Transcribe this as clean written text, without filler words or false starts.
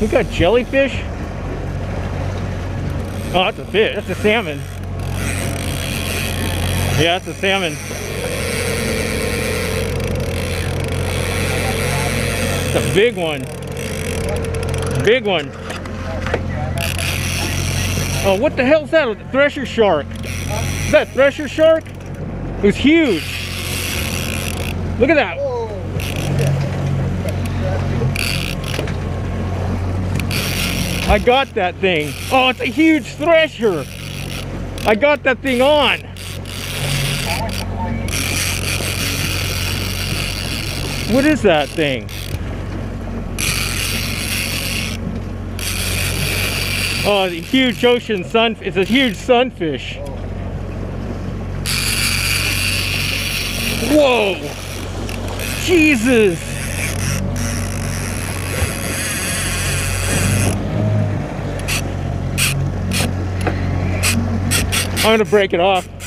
We got jellyfish. Oh, that's a fish. That's a salmon. Yeah, that's a salmon. It's a big one. Big one. Oh, what the hell is that? A thresher shark. Is that a thresher shark? It was huge. Look at that. I got that thing. Oh, it's a huge thresher. I got that thing on. What is that thing? Oh, the huge ocean sun. It's a huge sunfish. Whoa! Jesus! I'm gonna break it off.